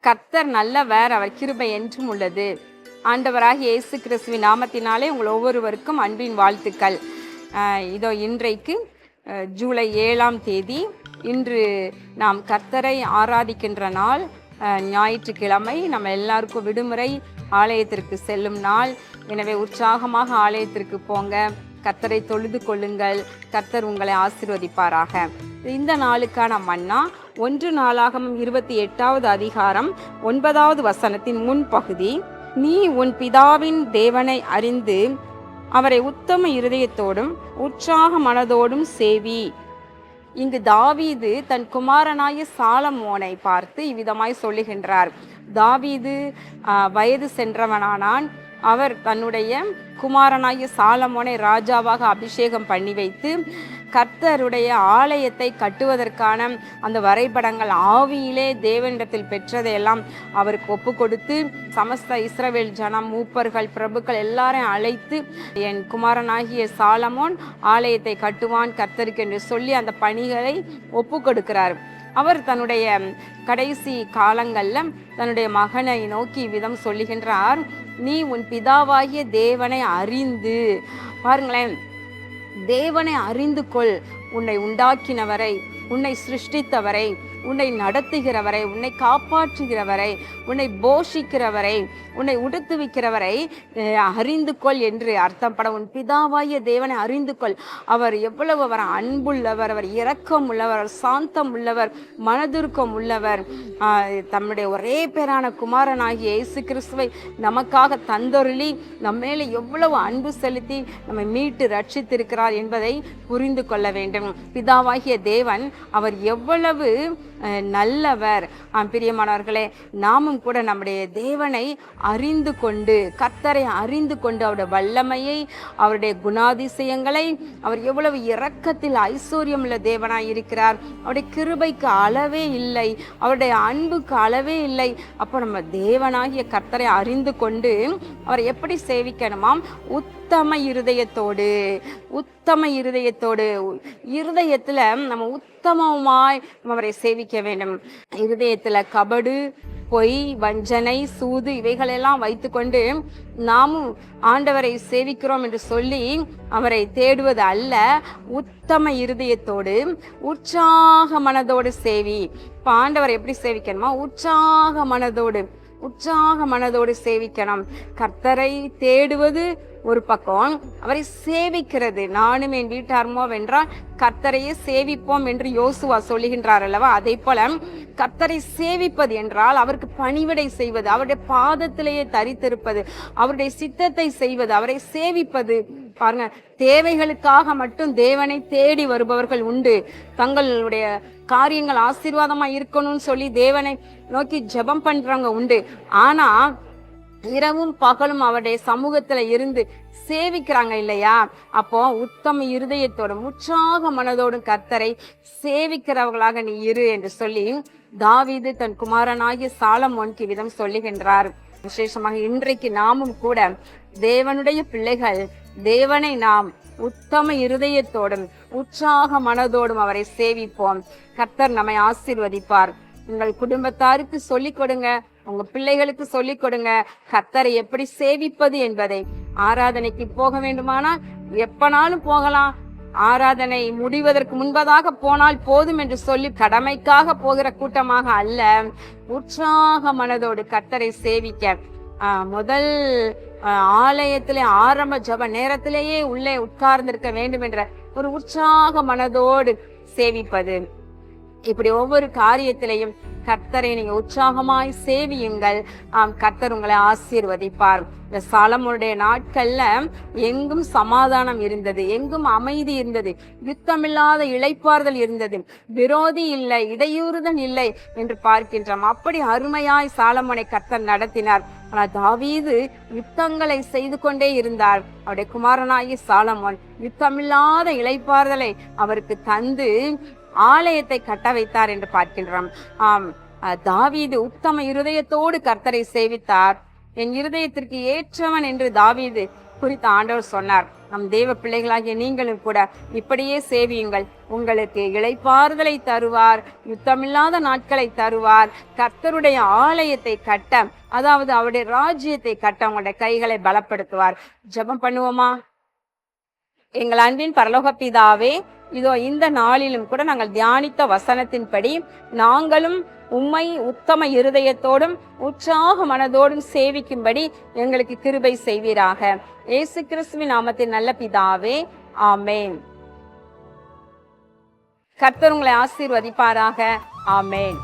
கர்த்தர் நல்லவர், அவர் கிருபை என்றும் உள்ளது. ஆண்டவராகிய இயேசு கிறிஸ்துவின் நாமத்தினாலே உங்கள் ஒவ்வொருவருக்கும் அன்பின் வாழ்த்துக்கள். இதோ இன்றைக்கு ஜூலை 7ஆம் தேதி. இன்று நாம் கர்த்தரை ஆராதிக்கின்ற நாள். ஞாயிற்றுக்கிழமை நம்ம எல்லாருக்கும் விடுமுறை, ஆலயத்திற்கு செல்லும் நாள். எனவே உற்சாகமாக ஆலயத்திற்கு போங்க, கர்த்தரை தொழுது கொள்ளுங்கள். கர்த்தர் உங்களை ஆசீர்வதிப்பாராக. இந்த நாளுக்கான மன்னா 1 நாளாகமம் 28வது அதிகாரம் 9வது வசனத்தின் முன்பகுதி. நீ உன் பிதாவின் தேவனை அறிந்து அவரை உத்தம இருதயத்தோடும் உற்சாக மனதோடும் சேவி. இங்கு தாவீது தன் குமாரனாய சாலமோனை பார்த்து இவ்விதமாய் சொல்லுகின்றார். தாவீது வயது சென்றவனானான். அவர் தன்னுடைய குமாரனாகிய சாலமோனை ராஜாவாக அபிஷேகம் பண்ணி வைத்து கர்த்தருடைய ஆலயத்தை கட்டுவதற்கான அந்த வரைபடங்கள் ஆவியிலே தேவனிடத்தில் பெற்றதையெல்லாம் அவருக்கு ஒப்பு கொடுத்து சமஸ்த இஸ்ரவேல் ஜனம், மூப்பர்கள், பிரபுக்கள் எல்லாரையும் அழைத்து என் குமாரனாகிய சாலமோன் ஆலயத்தை கட்டுவான் கர்த்தருக்கு என்று சொல்லி அந்த பணிகளை ஒப்பு கொடுக்கிறார். அவர் தன்னுடைய கடைசி காலங்களில் தன்னுடைய மகனை நோக்கி விதம் சொல்லுகின்றார். நீ உன் பிதாவாகிய தேவனை அறிந்து, பாருங்களேன், தேவனை அறிந்து கொள். உன்னை உண்டாக்கினவரை, உன்னை சிருஷ்டித்தவரை, உன்னை நடத்துகிறவரை, உன்னை காப்பாற்றுகிறவரை, உன்னை போஷிக்கிறவரை, உன்னை உடுத்துவிக்கிறவரை அறிந்து கொள் என்று அர்த்தப்பட. உன் பிதாவாகிய தேவனை அறிந்து கொள். அவர் எவ்வளவு அவர் அன்புள்ளவர், அவர் இரக்கம் உள்ளவர், அவர் சாந்தம் உள்ளவர், மனதுருக்கம் உள்ளவர். தம்முடைய ஒரே பேரான குமாரனாகிய இயேசு கிறிஸ்துவை நமக்காக தந்தொருளி நம்மேலே எவ்வளவு அன்பு செலுத்தி நம்மை மீட்டு ரட்சித்திருக்கிறார் என்பதை புரிந்து கொள்ள வேண்டும். பிதாவாகிய தேவன் அவர் எவ்வளவு நல்லவர். பிரியமானவர்களே, நாமும் கூட நம்முடைய தேவனை அறிந்து கொண்டு, கர்த்தரை அறிந்து கொண்டு, அவருடைய வல்லமையை, அவருடைய குணாதிசயங்களை, அவர் எவ்வளவு இரக்கத்தில் ஐஸ்வர்யம் உள்ள தேவனாய் இருக்கிறார், அவருடைய கிருபைக்கு அளவே இல்லை, அவருடைய அன்புக்கு அளவே இல்லை. அப்போ நம்ம தேவனாகிய கர்த்தரை அறிந்து கொண்டு அவரை எப்படி சேவிக்கணுமாம்? உத்தம இருதயத்தோடு. உத்தம இருதயத்தோடு, இருதயத்துல நம்ம உத்தமமாய் அவரை சேவிக்க வேண்டும். இருதயத்துல கபடு, பொய், வஞ்சனை, சூது இவைகளெல்லாம் வைத்துக்கொண்டு நாமும் ஆண்டவரை சேவிக்கிறோம் என்று சொல்லி அவரை தேடுவது அல்ல. உத்தம இருதயத்தோடு உற்சாக மனதோடு சேவி. இப்போ ஆண்டவரை எப்படி சேவிக்கணுமா? உற்சாக மனதோடு சேவிக்கணும். கர்த்தரை தேடுவது ஒரு பக்கம், அவரை சேவிக்கிறது. நானும் என் வீட்டாருமோ வென்றால் கர்த்தரையே சேவிப்போம் என்று யோசுவா சொல்லுகின்றார் அல்லவா? அதே போல கர்த்தரை சேவிப்பது என்றால் அவருக்கு பணிவிடை செய்வது, அவருடைய பாதத்திலேயே தரித்திருப்பது, அவருடைய சித்தத்தை செய்வது, அவரை சேவிப்பது. பாருங்க, தேவைகளுக்காக மட்டும் தேவனை தேடி வருபவர்கள் உண்டு. தங்களுடைய காரியங்கள் ஆசீர்வாதமா இருக்கணும்னு சொல்லி தேவனை நோக்கி ஜெபம் பண்றவங்க உண்டு. ஆனா இரவும் பகலும் அவருடைய சமூகத்துல இருந்து சேவிக்கிறாங்க இல்லையா? அப்போ உத்தம இருதயத்தோடும் உற்சாக மனதோடும் கர்த்தரை சேவிக்கிறவர்களாக நீ இரு என்று சொல்லி தாவீது தன் குமாரனாகிய சாலமோனுக்கு விதம் சொல்லுகின்றார். விசேஷமாக இன்றைக்கு நாமும் கூட தேவனுடைய பிள்ளைகள், தேவனை நாம் உத்தம இருதயத்தோடும் உற்சாக மனதோடும் அவரை சேவிப்போம். கர்த்தர் நம்மை ஆசீர்வதிப்பார். உங்கள் குடும்பத்தாருக்கு சொல்லிக் கொடுங்க, உங்க பிள்ளைகளுக்கு சொல்லிக் கொடுங்க கர்த்தரை எப்படி சேவிப்பது என்பதை. ஆராதனைக்கு போக வேண்டுமானால் எப்பனாலும் போகலாம். ஆராதனை முடிவதற்கு முன்பதாக போனால் போதும் என்று சொல்லி கடமைக்காக போகிற கூட்டமாக அல்ல. உற்சாக மனதோடு கர்த்தரை சேவிக்க முதல் ஆலயத்திலே ஆரம்ப ஜப நேரத்திலேயே உள்ளே உட்கார்ந்திருக்க வேண்டும் என்ற ஒரு உற்சாக மனதோடு சேவிப்பது. இப்படி ஒவ்வொரு காரியத்திலையும் கர்த்தரை நீங்க உற்சாகமாய் சேவியுங்கள். கர்த்தர் உங்களை ஆசீர்வதிப்பார். இந்த சாலமோனுடைய நாட்கள்ல எங்கும் சமாதானம் இருந்தது, எங்கும் அமைதி இருந்தது, யுத்தமில்லாத இளைப்பாறுதல் இருந்தது, விரோதி இல்லை, இடையூறுதல் இல்லை என்று பார்க்கின்றோம். அப்படி அருமையாய் சாலமோனை கர்த்தர் நடத்தினார். ஆனால் தாவீது யுத்தங்களை செய்து கொண்டே இருந்தார். அவருடைய குமாரனாகிய சாலமோன் யுத்தமில்லாத இளைப்பாறுதலை அவருக்கு தந்து ஆலயத்தை கட்ட வைத்தார் என்று பார்க்கின்றோம். தாவீது உத்தம இருதயத்தோடு கர்த்தரை சேவித்தார். என் இருதயத்திற்கு ஏற்றவன் என்று தாவீது குறித்து ஆண்டவர் சொன்னார். நம் தேவ பிள்ளைகளாகிய நீங்களும் கூட இப்படியே சேவியுங்கள். உங்களுக்கு இளைப்பாறுதலை தருவார், யுத்தமில்லாத நாட்களை தருவார். கர்த்தருடைய ஆலயத்தை கட்ட, அதாவது அவருடைய ராஜ்யத்தை கட்ட உங்களுடைய கைகளை பலப்படுத்துவார். ஜெபம் பண்ணுவோமா? எங்கள் அன்பின் பரலோக பிதாவே, இதோ இந்த நாளிலும் கூட நாங்கள் தியானித்த வசனத்தின்படி நாங்களும் உம்மை உத்தம இருதயத்தோடும் உற்சாக மனதோடும் சேவிக்கும்படி எங்களுக்கு கிருபை செய்வீராக. இயேசு கிறிஸ்துவின் நாமத்தின் நல்ல பிதாவே, ஆமேன். கர்த்தர் உங்களை ஆசீர்வதிப்பாராக. ஆமேன்.